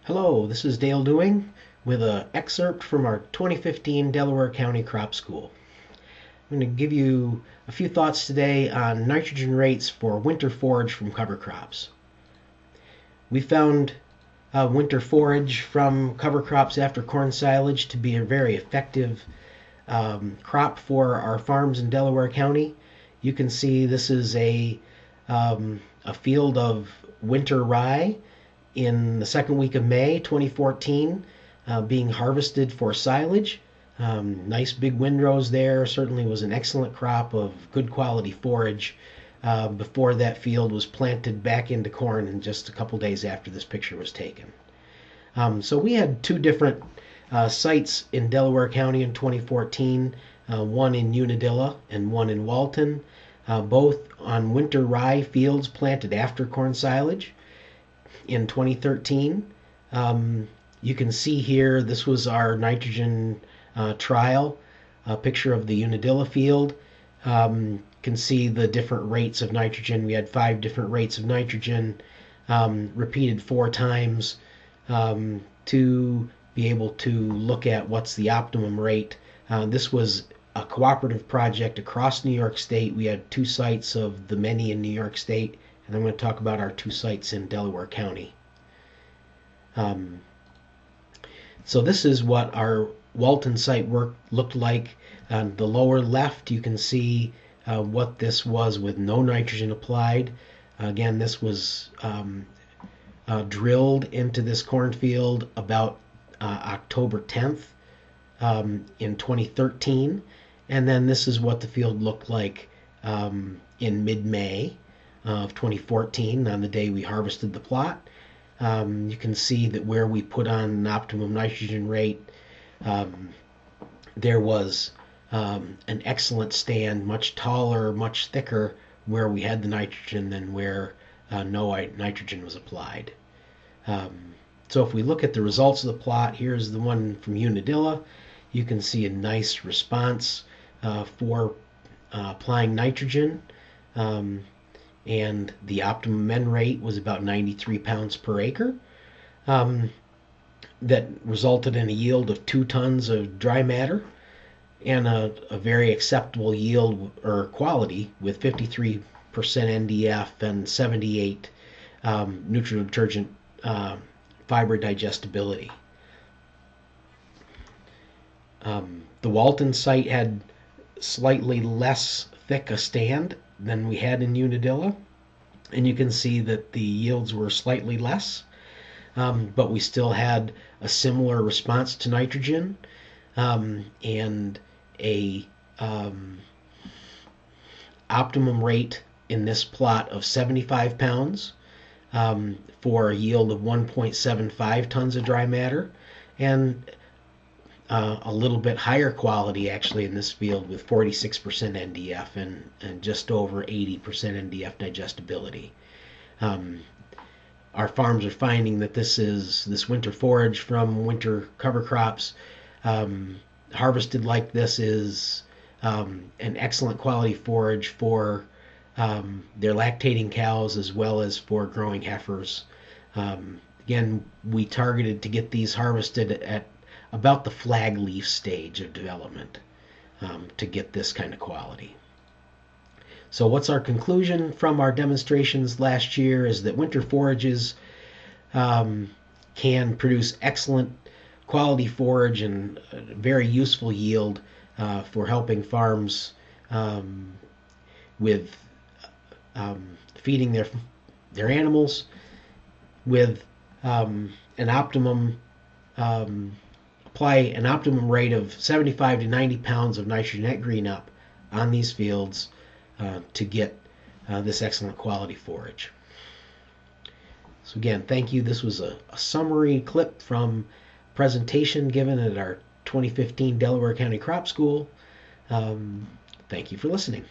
Hello, this is Dale Doing with an excerpt from our 2015 Delaware County Crop School. I'm going to give you a few thoughts today on nitrogen rates for winter forage from cover crops. We found winter forage from cover crops after corn silage to be a very effective crop for our farms in Delaware County. You can see this is a field of winter rye in the second week of May 2014, being harvested for silage. Nice big windrows there. Certainly was an excellent crop of good quality forage before that field was planted back into corn in just a couple days after this picture was taken. So we had two different sites in Delaware County in 2014, one in Unadilla and one in Walton, both on winter rye fields planted after corn silage. In 2013, you can see here, this was our nitrogen trial, a picture of the Unadilla field. You can see the different rates of nitrogen. We had 5 different rates of nitrogen, repeated 4 times to be able to look at what's the optimum rate. This was a cooperative project across New York State. We had 2 sites of the many in New York State, and I'm going to talk about our 2 sites in Delaware County. So this is what our Walton site work looked like. On the lower left, you can see what this was with no nitrogen applied. Again, this was drilled into this cornfield about October 10th in 2013. And then this is what the field looked like in mid-May of 2014 on the day we harvested the plot. You can see that where we put on an optimum nitrogen rate, there was an excellent stand, much taller, much thicker where we had the nitrogen than where no nitrogen was applied. So if we look at the results of the plot, here's the one from Unadilla. You can see a nice response for applying nitrogen. And the optimum N rate was about 93 pounds per acre. That resulted in a yield of 2 tons of dry matter and a very acceptable yield or quality with 53% NDF and 78 nutrient fiber digestibility. The Walton site had slightly less thick a stand than we had in Unadilla, and you can see that the yields were slightly less, but we still had a similar response to nitrogen and a optimum rate in this plot of 75 pounds for a yield of 1.75 tons of dry matter, and a little bit higher quality actually in this field with 46% NDF and just over 80% NDF digestibility. Our farms are finding that this winter forage from winter cover crops harvested like this is an excellent quality forage for their lactating cows as well as for growing heifers. Again, we targeted to get these harvested at about the flag leaf stage of development to get this kind of quality. So what's our conclusion from our demonstrations last year is that winter forages can produce excellent quality forage and very useful yield for helping farms with feeding their animals with apply an optimum rate of 75 to 90 pounds of nitrogen net green up on these fields to get this excellent quality forage. So again, thank you. This was a summary clip from a presentation given at our 2015 Delaware County Crop School. Thank you for listening.